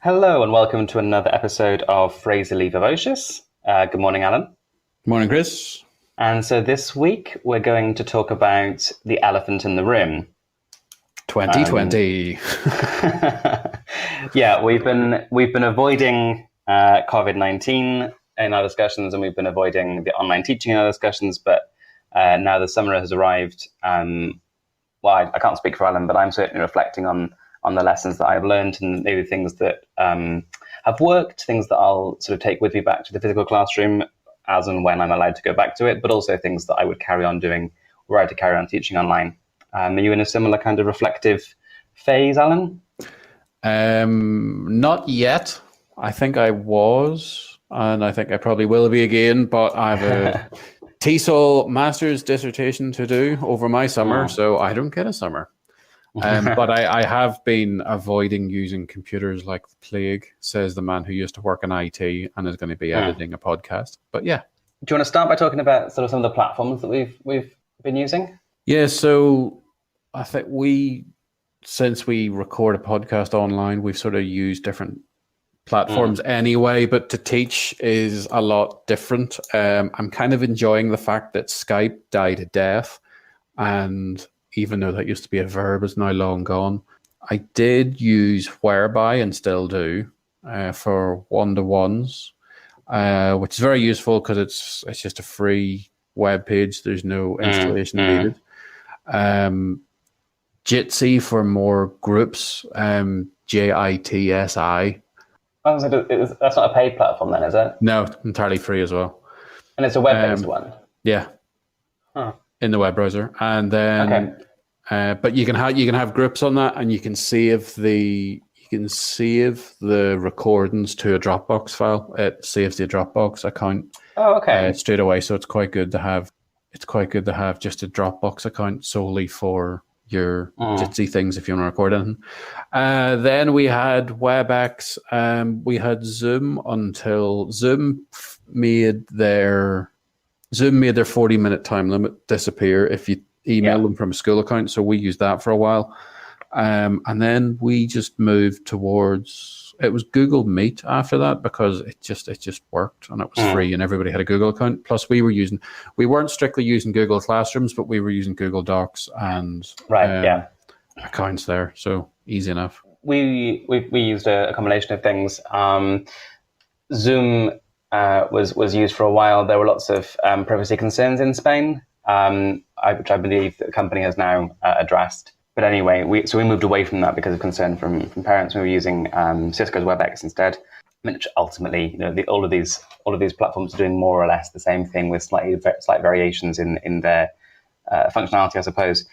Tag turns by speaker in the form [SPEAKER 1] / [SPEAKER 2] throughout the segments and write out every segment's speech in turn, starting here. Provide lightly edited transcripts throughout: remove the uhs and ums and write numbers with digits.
[SPEAKER 1] Hello and welcome to another episode of Phrasally, Verbocious. Good morning, Alan.
[SPEAKER 2] Morning, Chris.
[SPEAKER 1] And so this week we're going to talk about the elephant in the room.
[SPEAKER 2] 2020.
[SPEAKER 1] Yeah, we've been avoiding COVID-19 in our discussions, and we've been avoiding the online teaching in our discussions. But now the summer has arrived. I can't speak for Alan, but I'm certainly reflecting on the lessons that I've learned and maybe things that have worked, things that I'll sort of take with me back to the physical classroom as and when I'm allowed to go back to it, but also things that I would carry on doing were I to carry on teaching online. Are you in a similar kind of reflective phase, Alan?
[SPEAKER 2] Not yet. I think I was, and I think I probably will be again, but I have a TESOL master's dissertation to do over my summer, so I don't get a summer. But I have been avoiding using computers like the plague, says the man who used to work in IT and is going to be editing a podcast. But yeah.
[SPEAKER 1] Do you want to start by talking about sort of some of the platforms that we've been using?
[SPEAKER 2] Yeah, so I think since we record a podcast online, we've sort of used different platforms anyway, but to teach is a lot different. I'm kind of enjoying the fact that Skype died a death, and even though that used to be a verb, it's now long gone. I did use Whereby and still do for one-to-ones, which is very useful because it's just a free web page. There's no installation needed. Jitsi for more groups, JITSI.
[SPEAKER 1] Oh, so that's not a paid platform then, is it?
[SPEAKER 2] No, entirely free as well.
[SPEAKER 1] And it's a web-based one?
[SPEAKER 2] Yeah.
[SPEAKER 1] Huh.
[SPEAKER 2] In the web browser, and then but you can have groups on that, and you can save the recordings to a Dropbox file. It saves the Dropbox account straight away, so it's quite good to have. It's quite good to have just a Dropbox account solely for your Jitsi things if you want to record anything. Then we had Webex. We had Zoom until Zoom made their 40-minute time limit disappear if you email them from a school account. So we used that for a while. And then we just moved towards, it was Google Meet after that because it just worked and it was free and everybody had a Google account. Plus we weren't strictly using Google Classrooms, but we were using Google Docs and accounts there. So easy enough. We
[SPEAKER 1] used a combination of things. Zoom was used for a while. There were lots of privacy concerns in Spain, which I believe the company has now addressed. But anyway, we moved away from that because of concern from parents. We were using Cisco's Webex instead, which ultimately, all of these platforms are doing more or less the same thing with slight variations in their functionality, I suppose.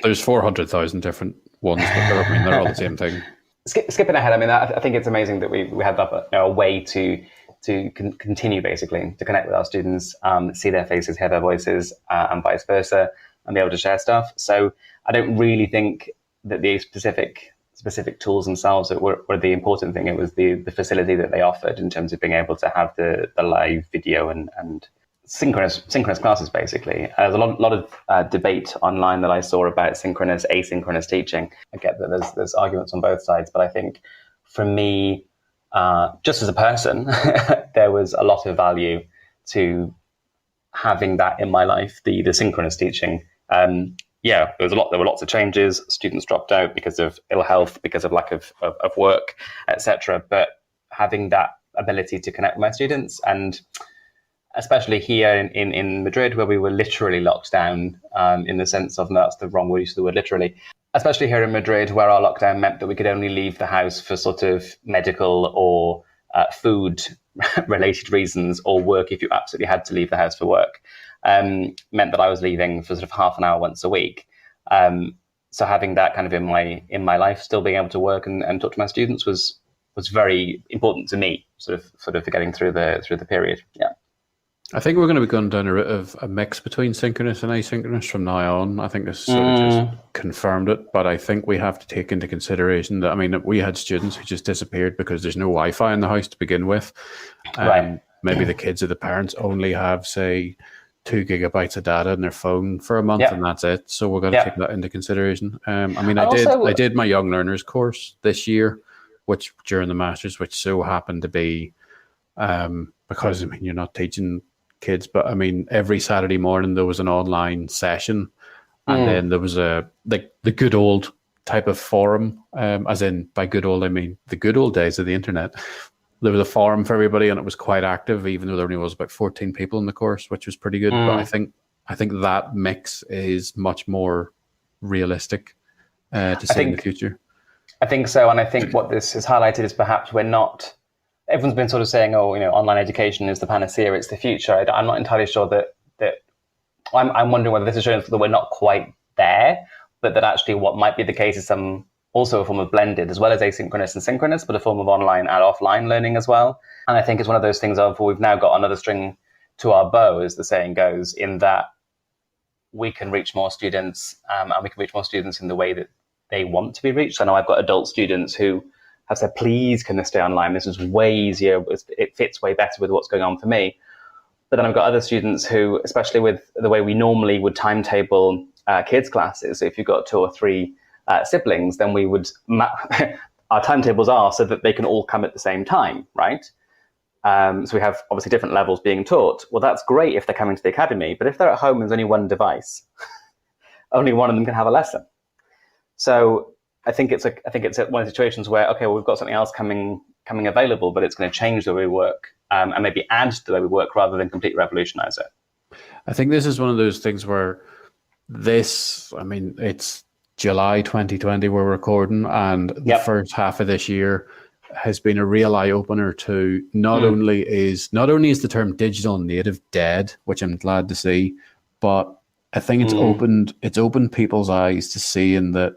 [SPEAKER 2] There's 400,000 different ones, but they're all the same thing.
[SPEAKER 1] Skipping ahead, I think it's amazing that we had a way to continue basically to connect with our students, see their faces, hear their voices, and vice versa, and be able to share stuff. So I don't really think that the specific tools themselves were the important thing. It was the facility that they offered in terms of being able to have the live video and synchronous classes, basically. There's a lot of debate online that I saw about synchronous, asynchronous teaching. I get that there's arguments on both sides, but I think for me, just as a person, there was a lot of value to having that in my life, the synchronous teaching. There were lots of changes. Students dropped out because of ill health, because of lack of work, etc. But having that ability to connect with my students, and especially here in Madrid, where we were literally locked down, in the sense of, no, that's the wrong use of the word literally, especially here in Madrid, where our lockdown meant that we could only leave the house for sort of medical or food related reasons, or work if you absolutely had to leave the house for work, meant that I was leaving for sort of half an hour once a week. So having that kind of in my life, still being able to work and talk to my students was very important to me, sort of for getting through the period. Yeah.
[SPEAKER 2] I think we're going to be going down a route of a mix between synchronous and asynchronous from now on. I think this sort of just confirmed it, but I think we have to take into consideration that, we had students who just disappeared because there's no Wi-Fi in the house to begin with. Maybe the kids or the parents only have, say, 2 gigabytes of data in their phone for a month, and that's it. So we're going to take that into consideration. I did my young learners course this year, which during the Masters, which so happened to be, because I mean, you're not teaching kids, but I mean, every Saturday morning there was an online session, and then there was the good old type of forum, as in by good old I mean the good old days of the internet. There was a forum for everybody, and it was quite active, even though there only was about 14 people in the course, which was pretty good. But I think that mix is much more realistic to see in the future.
[SPEAKER 1] I think so, and I think what this has highlighted is perhaps we're not. Everyone's been sort of saying, "Oh, online education is the panacea; it's the future." I'm not entirely sure that. I'm wondering whether this is showing that we're not quite there, but that actually what might be the case is also a form of blended, as well as asynchronous and synchronous, but a form of online and offline learning as well. And I think it's one of those things of we've now got another string to our bow, as the saying goes, in that we can reach more students, and we can reach more students in the way that they want to be reached. I know I've got adult students who have said, please, can this stay online? This is way easier. It fits way better with what's going on for me. But then I've got other students who, especially with the way we normally would timetable kids' classes, so if you've got 2 or 3 siblings, then we would, our timetables are so that they can all come at the same time, right? So we have obviously different levels being taught. Well, that's great if they're coming to the academy, but if they're at home and there's only one device, only one of them can have a lesson. So I think it's one of the situations where, okay, well, we've got something else coming available, but it's going to change the way we work, and maybe add to the way we work rather than completely revolutionize it.
[SPEAKER 2] I think this is one of those things where it's July 2020 we're recording, and the first half of this year has been a real eye-opener to not only is the term digital native dead, which I'm glad to see, but I think it's opened people's eyes to seeing that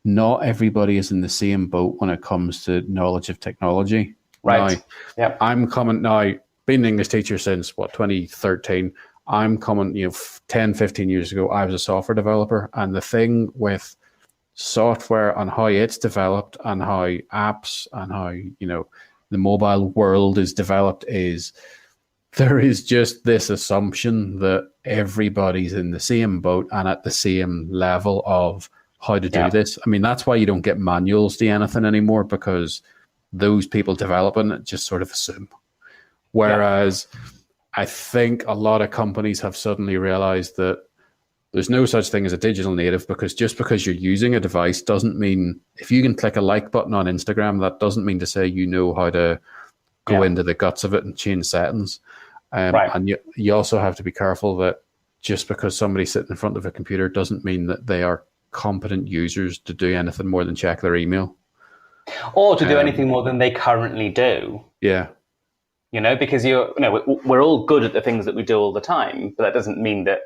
[SPEAKER 2] not everybody is in the same boat when it comes to knowledge of technology.
[SPEAKER 1] Right.
[SPEAKER 2] Now, I'm coming now, being an English teacher since 2013. I'm coming, 10, 15 years ago, I was a software developer, and the thing with software and how it's developed and how apps and how, the mobile world is developed is there is just this assumption that everybody's in the same boat and at the same level of how to do this. I mean, that's why you don't get manuals to anything anymore, because those people developing it just sort of assume. Whereas I think a lot of companies have suddenly realized that there's no such thing as a digital native, because just because you're using a device doesn't mean, if you can click a like button on Instagram, that doesn't mean to say you know how to go into the guts of it and change settings. And you also have to be careful that just because somebody's sitting in front of a computer doesn't mean that they are competent users to do anything more than check their email.
[SPEAKER 1] Or to do anything more than they currently do.
[SPEAKER 2] Yeah.
[SPEAKER 1] Because we're all good at the things that we do all the time, but that doesn't mean that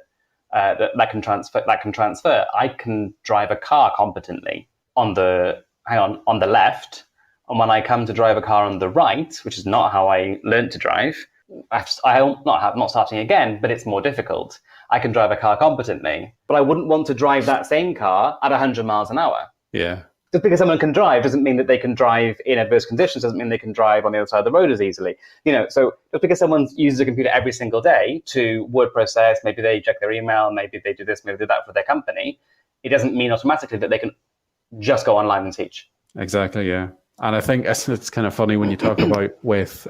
[SPEAKER 1] that can transfer. I can drive a car competently on the left, and when I come to drive a car on the right, which is not how I learned to drive, I'm not starting again, but it's more difficult. I can drive a car competently, but I wouldn't want to drive that same car at 100 miles an hour.
[SPEAKER 2] Yeah.
[SPEAKER 1] Just because someone can drive doesn't mean that they can drive in adverse conditions, doesn't mean they can drive on the other side of the road as easily. So just because someone uses a computer every single day to word process, maybe they check their email, maybe they do this, maybe they do that for their company, it doesn't mean automatically that they can just go online and teach.
[SPEAKER 2] Exactly, yeah. And I think it's kind of funny when you talk about with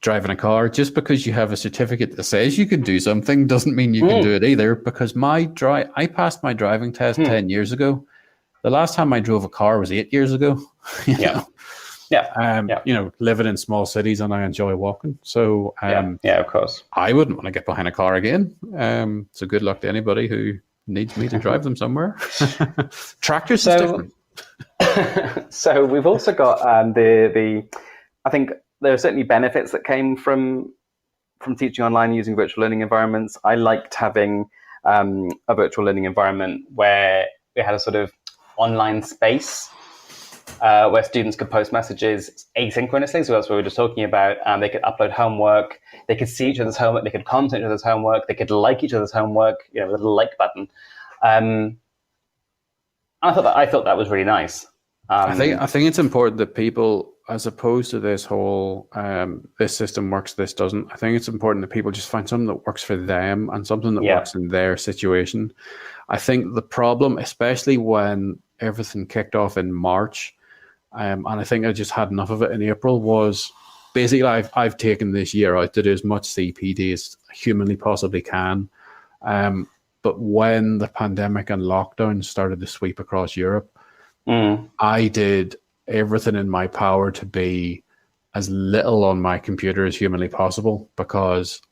[SPEAKER 2] driving a car, just because you have a certificate that says you can do something doesn't mean you can do it either, because I passed my driving test 10 years ago. The last time I drove a car was 8 years ago. Living in small cities, and I enjoy walking. So,
[SPEAKER 1] of course.
[SPEAKER 2] I wouldn't want to get behind a car again. So good luck to anybody who needs me to drive them somewhere. Tractors is different.
[SPEAKER 1] So we've also got I think there are certainly benefits that came from teaching online using virtual learning environments. I liked having a virtual learning environment where we had a sort of online space where students could post messages asynchronously. So that's what we were just talking about. They could upload homework. They could see each other's homework. They could comment each other's homework. They could like each other's homework, with a little like button. I thought that was really nice.
[SPEAKER 2] I think it's important that people, as opposed to this whole this system works, this doesn't. I think it's important that people just find something that works for them and something that works in their situation. I think the problem, especially when everything kicked off in March, and I think I just had enough of it in April. Was basically I've taken this year out to do as much CPD as I humanly possibly can. But when the pandemic and lockdown started to sweep across Europe, I did everything in my power to be as little on my computer as humanly possible, because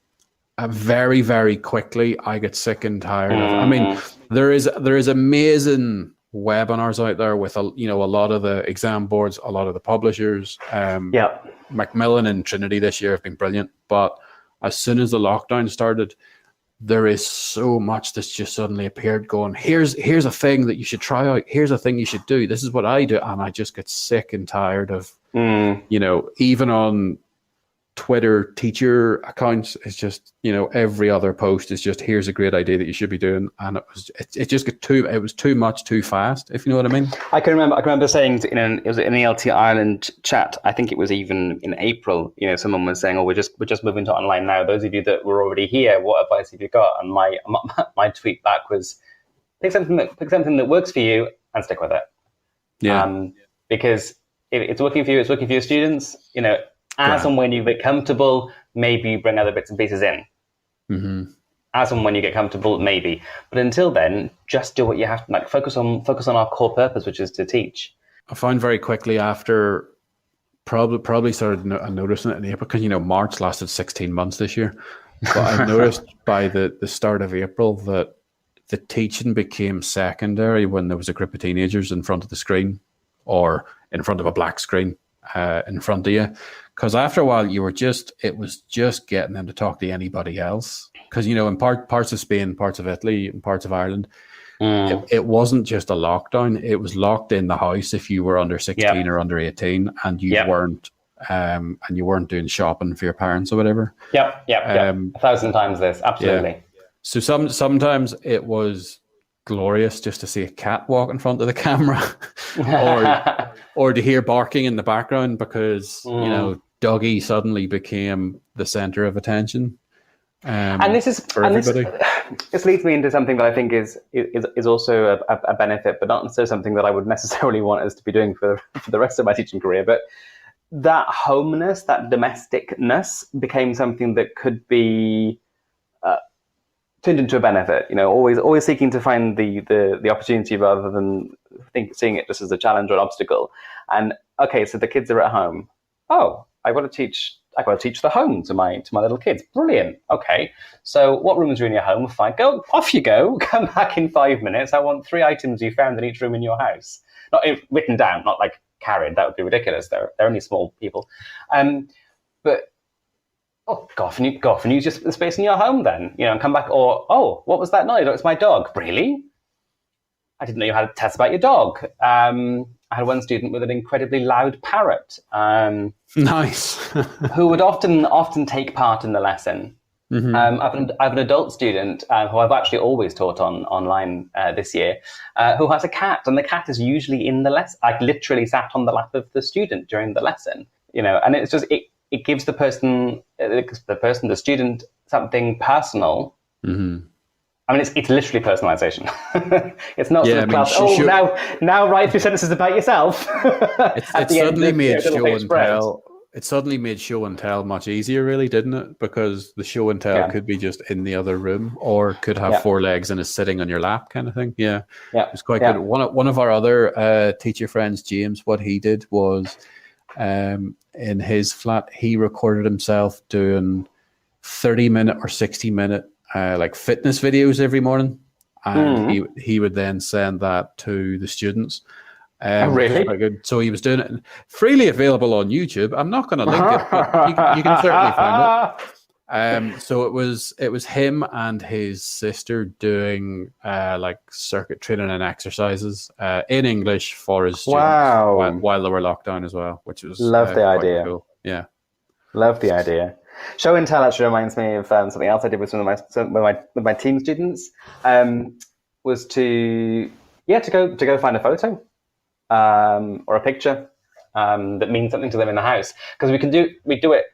[SPEAKER 2] very, very quickly I get sick and tired of. I mean, there is amazing webinars out there with a lot of the exam boards, a lot of the publishers. Macmillan and Trinity this year have been brilliant, but as soon as the lockdown started, there is so much that's just suddenly appeared going, here's a thing that you should try out. Here's a thing you should do. This is what I do. And I just get sick and tired of, even on Twitter teacher accounts, it's just, every other post is just, here's a great idea that you should be doing. And it was too much too fast, if you know what I mean.
[SPEAKER 1] I can remember saying it was in the ELT Ireland chat, I think it was even in April, someone was saying, we're just moving to online now. Those of you that were already here, what advice have you got? And my tweet back was, pick something that works for you and stick with it. Yeah. Because if it's working for you, it's working for your students, as and when you get comfortable, maybe you bring other bits and pieces in. Mm-hmm. As and when you get comfortable, maybe. But until then, just do what you have to. Focus on our core purpose, which is to teach.
[SPEAKER 2] I found very quickly after probably started noticing it in April, because March lasted 16 months this year. But I noticed by the start of April that the teaching became secondary when there was a group of teenagers in front of the screen or in front of a black screen in front of you. Because after a while, it was just getting them to talk to anybody else. Because, in parts of Spain, parts of Italy, and parts of Ireland, it wasn't just a lockdown. It was locked in the house if you were under 16 or under 18 and you weren't doing shopping for your parents or whatever. Yep.
[SPEAKER 1] 1,000 times this, absolutely.
[SPEAKER 2] Yeah. So sometimes it was glorious just to see a cat walk in front of the camera or to hear barking in the background because Dougie suddenly became the center of attention.
[SPEAKER 1] And this leads me into something that I think is also a benefit, but not necessarily something that I would necessarily want us to be doing for the rest of my teaching career. But that homeness, that domesticness became something that could be turned into a benefit, always seeking to find the opportunity rather than seeing it just as a challenge or an obstacle. And okay, so the kids are at home. Oh, I got to teach the home to my little kids. Brilliant. Okay, so what rooms are in your home? Fine, go off you go. Come back in 5 minutes. I want 3 items you found in each room in your house. Not written down, not like carried. That would be ridiculous. They're only small people. But go off and use the space in your home then, and come back. Or, what was that noise? Oh, it's my dog. Really? I didn't know you had a test about your dog. I had one student with an incredibly loud parrot.
[SPEAKER 2] Nice.
[SPEAKER 1] who would often take part in the lesson. Mm-hmm. I have an adult student who I've actually always taught online this year, who has a cat, and the cat is usually in the lesson. I literally sat on the lap of the student during the lesson, and it's just it gives the student something personal. Mm-hmm. I mean, it's literally personalization. It's not sort of class. Now write 3 sentences about yourself.
[SPEAKER 2] It suddenly made show and tell. It suddenly made show and tell much easier, really, didn't it? Because the show and tell could be just in the other room, or could have 4 legs and is sitting on your lap, kind of thing. Yeah, it's quite good. One of our other teacher friends, James, what he did was, in his flat, he recorded himself doing 30-minute or 60-minute like fitness videos every morning, and he would then send that to the students.
[SPEAKER 1] Really?
[SPEAKER 2] Quite good. So he was doing it freely available on YouTube. I'm not going to link it, but you can certainly find it. So it was him and his sister doing like circuit training and exercises in English for his students while they were locked down as well, which was
[SPEAKER 1] love the idea.
[SPEAKER 2] Cool. Yeah,
[SPEAKER 1] love the idea. Show and tell actually reminds me of something else I did with some of my team students. Was to go find a photo or a picture that means something to them in the house, because we do it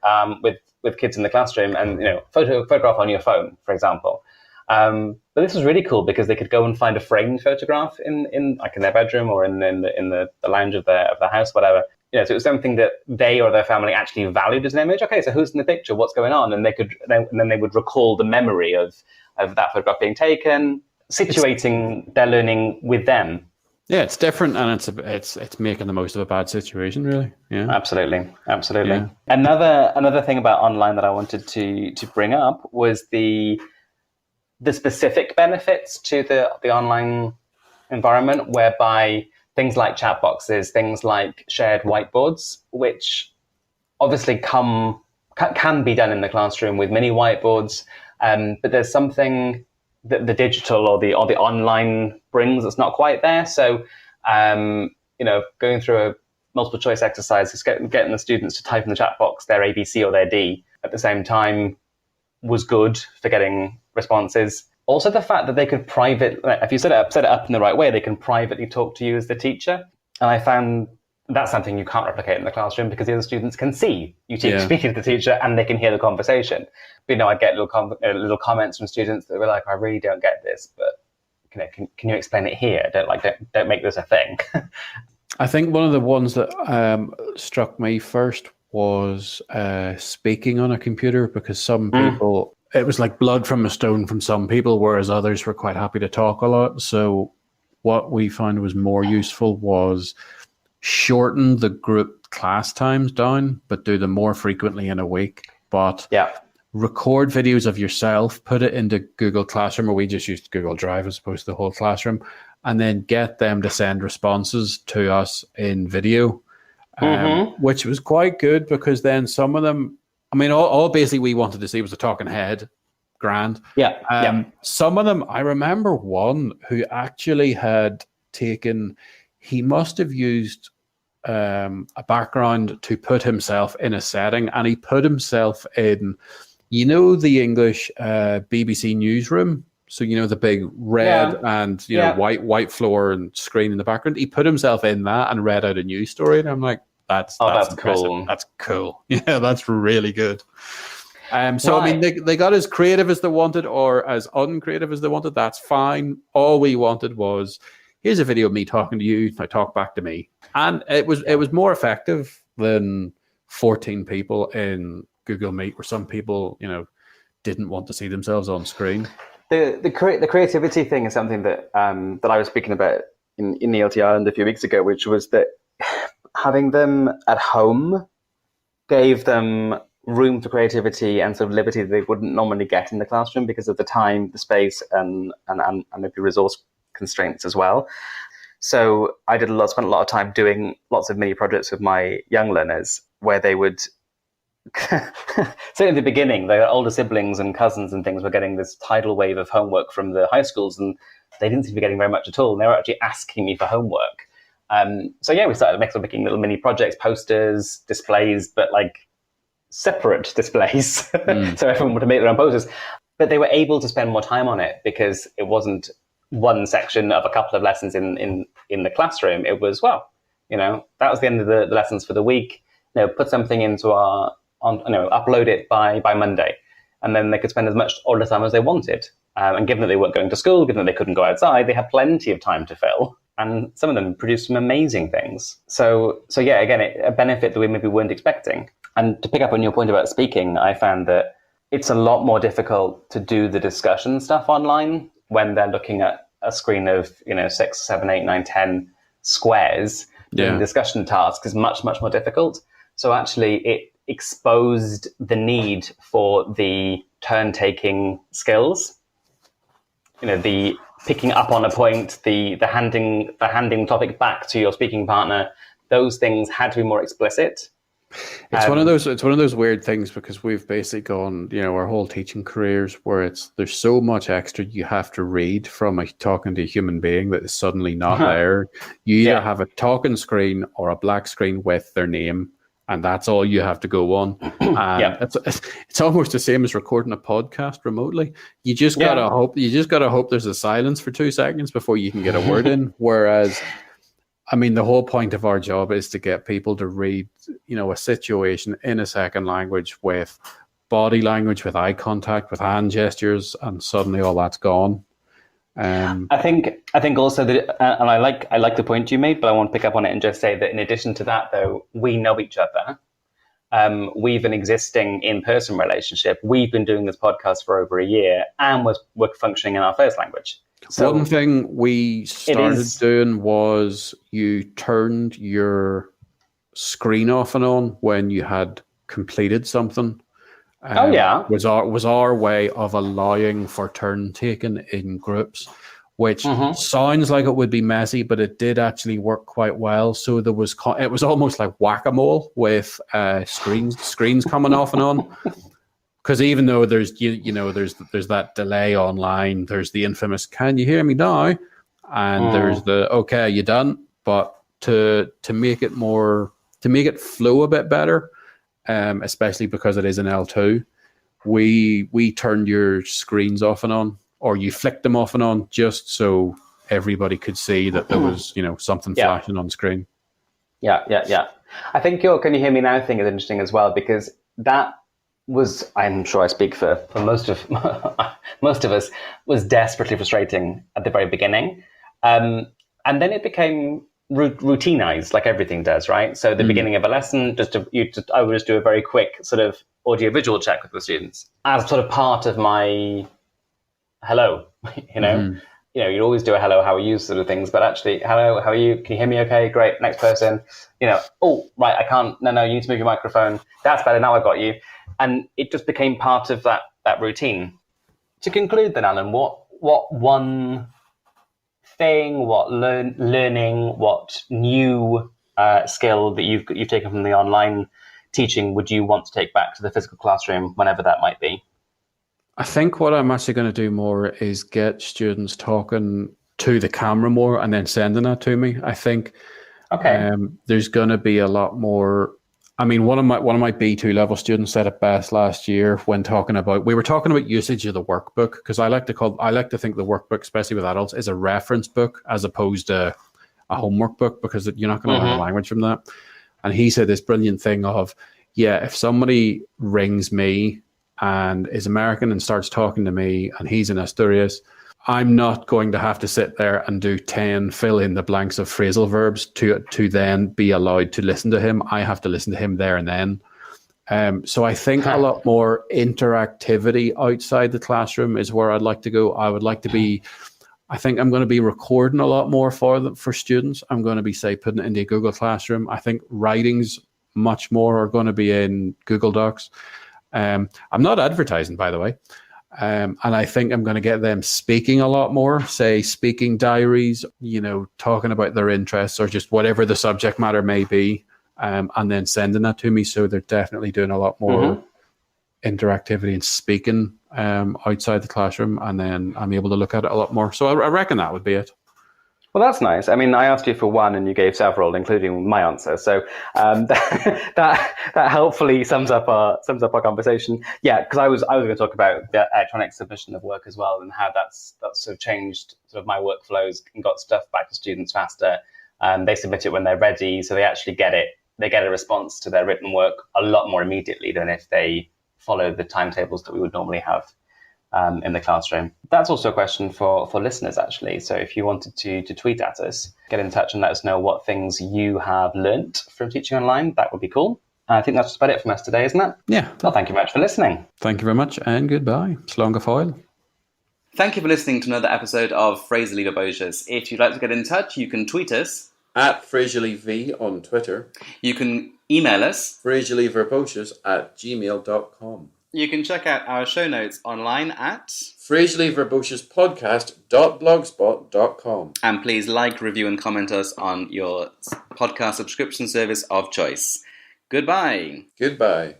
[SPEAKER 1] with kids in the classroom, and photograph on your phone, for example. But this was really cool because they could go and find a framed photograph in like in their bedroom or in the lounge of their house, whatever. So it was something that they or their family actually valued as an image. Okay, so who's in the picture? What's going on? And then they would recall the memory of that photograph being taken, situating their learning with them.
[SPEAKER 2] Yeah, it's different, and it's making the most of a bad situation, really. Yeah,
[SPEAKER 1] absolutely. Yeah. Another thing about online that I wanted to bring up was the specific benefits to the online environment, whereby things like chat boxes, things like shared whiteboards, which obviously can be done in the classroom with mini whiteboards, but there's something that the digital or the online brings that's not quite there. So, going through a multiple choice exercise, is getting the students to type in the chat box their ABC or their D at the same time was good for getting responses. Also, the fact that they could if you set it up in the right way, they can privately talk to you as the teacher. And I found that's something you can't replicate in the classroom because the other students can see you speaking to the teacher and they can hear the conversation. But, I get little comments from students that were like, I really don't get this, but can you explain it here? Don't make this a thing.
[SPEAKER 2] I think one of the ones that struck me first was speaking on a computer, because some people, it was like blood from a stone from some people, whereas others were quite happy to talk a lot. So what we found was more useful was shorten the group class times down, but do them more frequently in a week. But record videos of yourself, put it into Google Classroom, or we just used Google Drive as opposed to the whole classroom, and then get them to send responses to us in video, which was quite good, because then some of them, all basically we wanted to see was a talking head. Grand. Some of them, I remember one who actually had he must have used a background to put himself in a setting, and he put himself in, the English BBC newsroom. So, the big red and, white floor and screen in the background. He put himself in that and read out a news story. And I'm like, that's
[SPEAKER 1] cool.
[SPEAKER 2] That's cool. Yeah, that's really good. They got as creative as they wanted or as uncreative as they wanted. That's fine. All we wanted was, here's a video of me talking to you. Now talk back to me. And it was more effective than 14 people in Google Meet, where some people, didn't want to see themselves on screen.
[SPEAKER 1] The creativity thing is something that that I was speaking about in ELT Ireland a few weeks ago, which was that having them at home gave them room for creativity and sort of liberty that they wouldn't normally get in the classroom because of the time, the space, and maybe resource constraints as well. So I spent a lot of time doing lots of mini projects with my young learners, where they would certainly in the beginning, their older siblings and cousins and things were getting this tidal wave of homework from the high schools, and they didn't seem to be getting very much at all. And they were actually asking me for homework. We started making little mini projects, posters, displays, but like separate displays. So everyone would make their own posters. But they were able to spend more time on it because it wasn't one section of a couple of lessons in the classroom. It was, that was the end of the lessons for the week. Put something into upload it by Monday, and then they could spend as much all the time as they wanted. And given that they weren't going to school, given that they couldn't go outside, they had plenty of time to fill. And some of them produced some amazing things. So again, a benefit that we maybe weren't expecting. And to pick up on your point about speaking, I found that it's a lot more difficult to do the discussion stuff online when they're looking at a screen of 6, 7, 8, 9, 10 squares. Doing discussion tasks is much, much more difficult. So actually, it exposed the need for the turn-taking skills. The picking up on a point, the handing topic back to your speaking partner. Those things had to be more explicit.
[SPEAKER 2] It's one of those weird things, because we've basically gone, our whole teaching careers where there's so much extra you have to read from talking to a human being that is suddenly not there. You either have a talking screen or a black screen with their name, and that's all you have to go on. It's almost the same as recording a podcast remotely. You just gotta hope. You just gotta hope there's a silence for 2 seconds before you can get a word in. Whereas, the whole point of our job is to get people to read, a situation in a second language with body language, with eye contact, with hand gestures, and suddenly all that's gone.
[SPEAKER 1] I think also that, and I like the point you made, but I want to pick up on it and just say that in addition to that, though, we know each other. We've an existing in-person relationship. We've been doing this podcast for over a year, and we're functioning in our first language. So
[SPEAKER 2] one thing we started doing was you turned your screen off and on when you had completed something. Was our way of allowing for turn taking in groups, which sounds like it would be messy, but it did actually work quite well. So it was almost like whack-a-mole with screens coming off and on. Because even though there's that delay online, there's the infamous "Can you hear me now?" and there's the "Okay, are you done?" But to make it flow a bit better, especially because it is an L2, we turned your screens off and on, or you flicked them off and on, just so everybody could see that there was something flashing on screen.
[SPEAKER 1] Yeah. I think your "Can you hear me now?" thing is interesting as well, because that was, I'm sure I speak for most of us, was desperately frustrating at the very beginning, and then it became routinized, like everything does, right? So the beginning of a lesson, I would just do a very quick sort of audio-visual check with the students as sort of part of my hello. You always do a hello, how are you sort of things, but actually, hello, how are you? Can you hear me okay? Great. Next person. Oh, right, I can't. No, you need to move your microphone. That's better. Now I've got you. And it just became part of that routine. To conclude then, Alan, what one thing, what learning, what new skill that you've taken from the online teaching would you want to take back to the physical classroom, whenever that might be?
[SPEAKER 2] I think what I'm actually going to do more is get students talking to the camera more and then sending that to me. I think there's going to be a lot more. I mean, one of my B2 level students said it best last year when we were talking about usage of the workbook, because I like to think the workbook, especially with adults, is a reference book as opposed to a homework book, because you're not going to learn the language from that. And he said this brilliant thing of, if somebody rings me and is American and starts talking to me and he's in Asturias, I'm not going to have to sit there and do 10 fill in the blanks of phrasal verbs to then be allowed to listen to him. I have to listen to him there and then. So I think a lot more interactivity outside the classroom is where I'd like to go. I think I'm going to be recording a lot more for students. I'm going to be, putting it into Google Classroom. I think writings much more are going to be in Google Docs. I'm not advertising, by the way. And I think I'm going to get them speaking a lot more, speaking diaries, talking about their interests or just whatever the subject matter may be, and then sending that to me. So they're definitely doing a lot more interactivity and speaking outside the classroom, and then I'm able to look at it a lot more. So I reckon that would be it.
[SPEAKER 1] Well, that's nice. I mean, I asked you for one and you gave several, including my answer. So that helpfully sums up our conversation. Yeah, because I was going to talk about the electronic submission of work as well, and how that's sort of changed sort of my workflows and got stuff back to students faster. They submit it when they're ready, so they actually get it. They get a response to their written work a lot more immediately than if they follow the timetables that we would normally have in the classroom. That's also a question for listeners, actually. So if you wanted to tweet at us, get in touch and let us know what things you have learnt from teaching online, that would be cool. I think that's just about it from us today, isn't it?
[SPEAKER 2] Yeah.
[SPEAKER 1] Well, thank you very much for listening.
[SPEAKER 2] Thank you very much, and goodbye. Slán foil.
[SPEAKER 3] Thank you for listening to another episode of Phrasally Verbocious. If you'd like to get in touch, you can tweet us
[SPEAKER 2] at PhrasallyV on Twitter.
[SPEAKER 3] You can email us
[SPEAKER 2] phrasallyverbocious@gmail.com.
[SPEAKER 3] You can check out our show notes online at
[SPEAKER 2] phrasallyverbociouspodcast.blogspot.com.
[SPEAKER 3] And please like, review and comment us on your podcast subscription service of choice. Goodbye.
[SPEAKER 2] Goodbye.